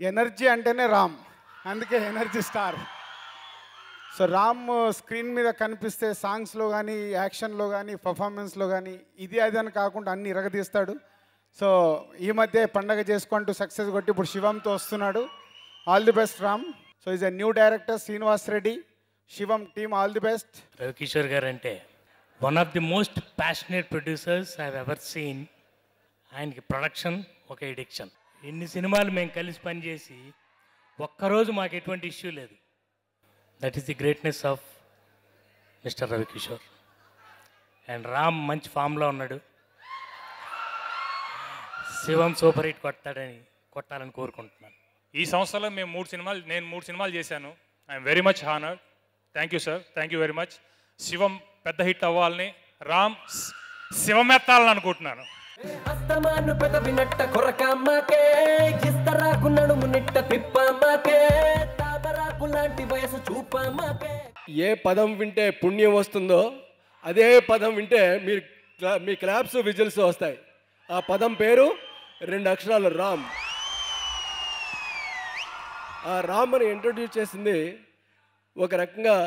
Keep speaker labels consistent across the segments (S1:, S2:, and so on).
S1: Energy అంటేనే రామ్, అందుకే energy star. So Ram screen మీద కనిపిస్తే సాంగ్స్లో కానీ, యాక్షన్లో కానీ, పర్ఫార్మెన్స్లో కానీ ఇది అది అని కాకుండా అన్ని ఇరగదీస్తాడు. సో ఈ మధ్య పండగ చేసుకుంటూ సక్సెస్ కొట్టి ఇప్పుడు శివంతో వస్తున్నాడు. All the best Ram. So is a new director Srinivas Reddy, Shivam team, all the best.
S2: Ravikishore గారు అంటే one of the most passionate producers I have ever seen. ఆయనకి ప్రొడక్షన్ ఒక ఎడిక్షన్. ఇన్ని సినిమాలు మేము కలిసి పనిచేసి ఒక్కరోజు మాకు ఎటువంటి ఇష్యూ లేదు. That is the greatness of mister Ravikishore. And Ram మంచి ఫామ్లో ఉన్నాడు. శివం సూపర్ హిట్ కొట్టాలని కోరుకుంటున్నాను.
S3: ఈ సంవత్సరంలో నేను మూడు సినిమాలు చేశాను. I'm very much honoured. Thank you sir, thank you very much. Shivam పెద్ద హిట్ అవ్వాలని, రామ్ శివమెత్తాలని అనుకుంటున్నాను.
S4: ఏ పదం వింటే పుణ్యం వస్తుందో అదే పదం వింటే మీ క్లాప్స్ విజిల్స్ వస్తాయి. ఆ పదం పేరు 2 అక్షరాలు రామ్. ఆ రామ్ అని ఇంట్రొడ్యూస్ చేసింది ఒక రకంగా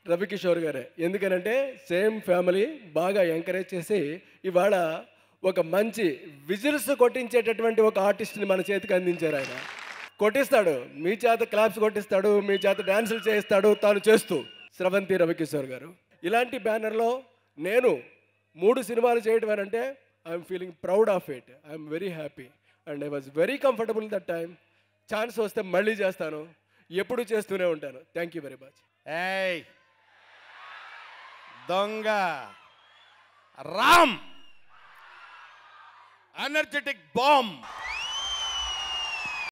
S4: రవికిషోర్ గారే. ఎందుకనంటే సేమ్ ఫ్యామిలీ బాగా ఎంకరేజ్ చేసి ఇవాళ ఒక మంచి విజిల్స్ కొట్టించేటటువంటి ఒక ఆర్టిస్ట్ని మన చేతికి అందించారు. ఆయన కొట్టిస్తాడు, మీ చేత క్లాప్స్ కొట్టిస్తాడు, మీ చేత డ్యాన్సులు చేయిస్తాడు తాను చేస్తూ. స్రవంతి రవికిషోర్ గారు ఇలాంటి బ్యానర్లో నేను 3 సినిమాలు చేయడం అంటే I'm feeling proud of it. I'm very happy and I was very comfortable that time. Chance వస్తే మళ్ళీ చేస్తాను, ఎప్పుడు చేస్తూనే ఉంటాను. Thank you very much.
S5: ఏయ్ దొంగ రామ్ ఎనర్జెటిక్ బాంబ్.